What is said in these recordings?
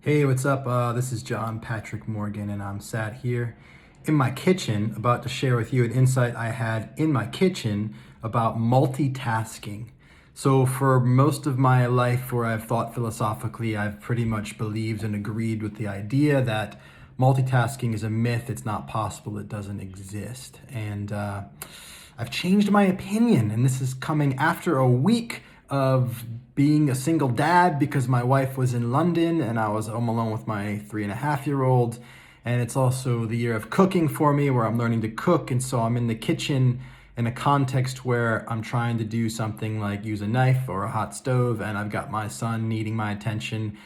Hey, what's up? This is John Patrick Morgan, and I'm sat here in my kitchen about to share with you an insight I had in my kitchen about multitasking. So, for most of my life, where I've thought philosophically, I've pretty much believed and agreed with the idea that multitasking is a myth, it's not possible, it doesn't exist. And I've changed my opinion, and this is coming after a week of being a single dad because my wife was in London and I was home alone with my 3.5-year-old. And it's also the year of cooking for me where I'm learning to cook. And so I'm in the kitchen in a context where I'm trying to do something like use a knife or a hot stove, and I've got my son needing my attention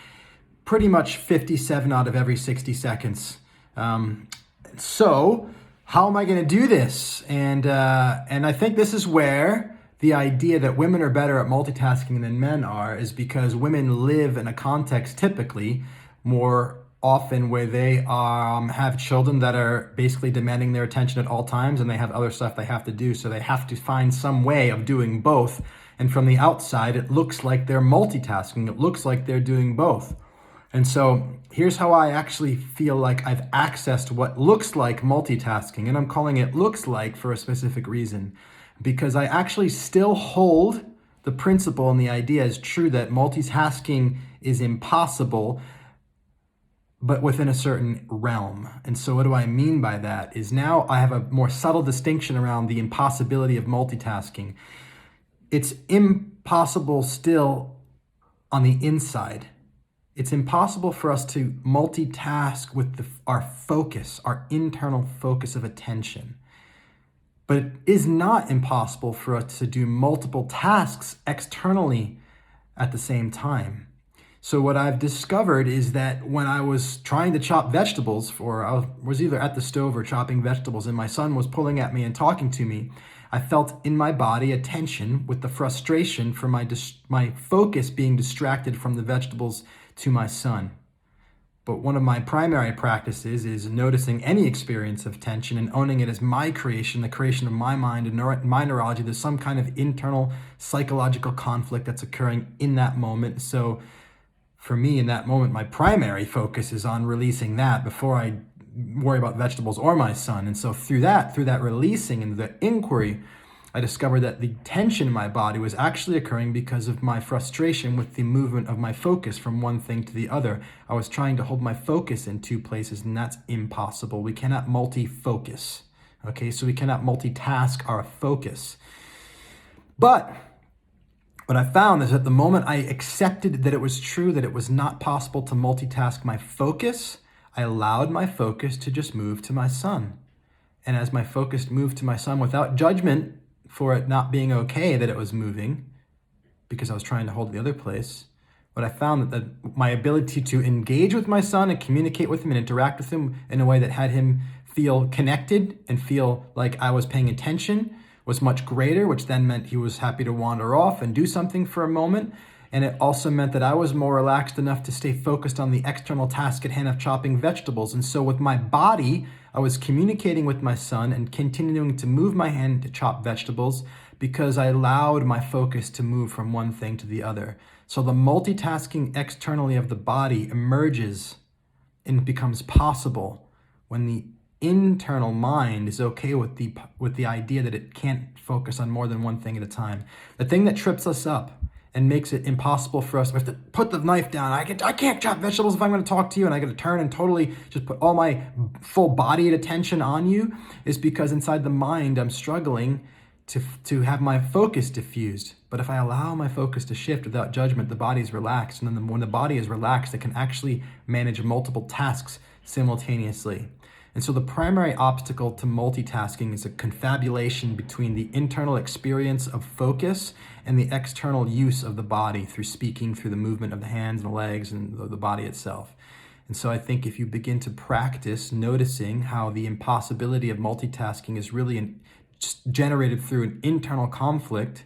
pretty much 57 out of every 60 seconds. So how am I going to do this? And I think this is where the idea that women are better at multitasking than men are is because women live in a context typically more often where they have children that are basically demanding their attention at all times, and they have other stuff they have to do. So they have to find some way of doing both. And from the outside, it looks like they're multitasking. It looks like they're doing both. And so here's how I actually feel like I've accessed what looks like multitasking. And I'm calling it looks like for a specific reason, because I actually still hold the principle and the idea is true that multitasking is impossible, but within a certain realm. And so what do I mean by that is now I have a more subtle distinction around the impossibility of multitasking. It's impossible still on the inside. It's impossible for us to multitask with our focus, our internal focus of attention. But it is not impossible for us to do multiple tasks externally at the same time. So what I've discovered is that when I was trying to chop vegetables, I was either at the stove or chopping vegetables, and my son was pulling at me and talking to me, I felt in my body a tension with the frustration for my focus being distracted from the vegetables to my son. But one of my primary practices is noticing any experience of tension and owning it as my creation, the creation of my mind and my neurology. There's some kind of internal psychological conflict that's occurring in that moment. So for me in that moment, my primary focus is on releasing that before I worry about vegetables or my son. And so through that releasing and the inquiry, I discovered that the tension in my body was actually occurring because of my frustration with the movement of my focus from one thing to the other. I was trying to hold my focus in two places, and that's impossible. We cannot multi-focus. Okay, so we cannot multitask our focus. But what I found is that the moment I accepted that it was true, that it was not possible to multitask my focus, I allowed my focus to just move to my son. And as my focus moved to my son without judgment for it not being okay that it was moving, because I was trying to hold the other place, what I found that my ability to engage with my son and communicate with him and interact with him in a way that had him feel connected and feel like I was paying attention was much greater, which then meant he was happy to wander off and do something for a moment. And it also meant that I was more relaxed enough to stay focused on the external task at hand of chopping vegetables. And so with my body, I was communicating with my son and continuing to move my hand to chop vegetables because I allowed my focus to move from one thing to the other. So the multitasking externally of the body emerges and becomes possible when the internal mind is okay with the idea that it can't focus on more than one thing at a time. The thing that trips us up and makes it impossible for us, we have to put the knife down. I can't chop vegetables if I'm going to talk to you, and I got to turn and totally just put all my full body attention on you, is because inside the mind I'm struggling to have my focus diffused. But if I allow my focus to shift without judgment, the body's relaxed, and then when the body is relaxed, it can actually manage multiple tasks simultaneously. And so the primary obstacle to multitasking is a confabulation between the internal experience of focus and the external use of the body through speaking, through the movement of the hands and the legs and the body itself. And so I think if you begin to practice noticing how the impossibility of multitasking is really generated through an internal conflict,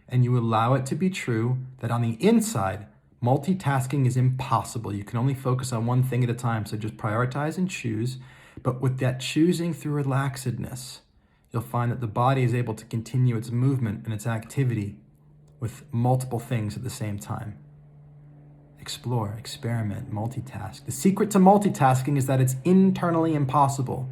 and you allow it to be true that on the inside, multitasking is impossible. You can only focus on one thing at a time. So just prioritize and choose. But with that choosing through relaxedness, you'll find that the body is able to continue its movement and its activity with multiple things at the same time. explore, experiment, multitask. The secret to multitasking is that it's internally impossible.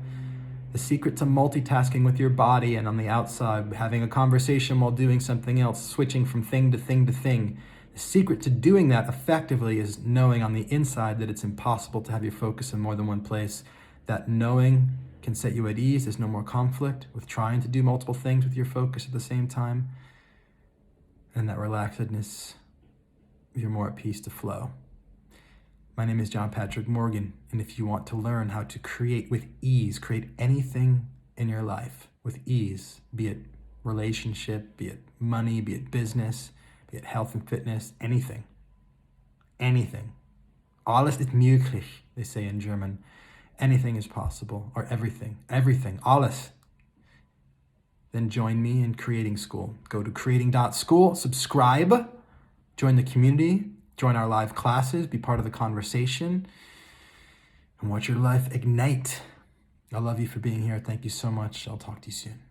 The secret to multitasking with your body and on the outside, having a conversation while doing something else, switching from thing to thing to thing. The secret to doing that effectively is knowing on the inside that it's impossible to have your focus in more than one place. That knowing can set you at ease. There's no more conflict with trying to do multiple things with your focus at the same time. And that relaxedness, you're more at peace to flow. My name is John Patrick Morgan, and if you want to learn how to create with ease, create anything in your life with ease, be it relationship, be it money, be it business, be it health and fitness, anything. Alles ist möglich, they say in German. Anything is possible, or everything, alles. Then join me in Creating School. Go to creating.school, subscribe, join the community, join our live classes, be part of the conversation, and watch your life ignite. I love you for being here. Thank you so much. I'll talk to you soon.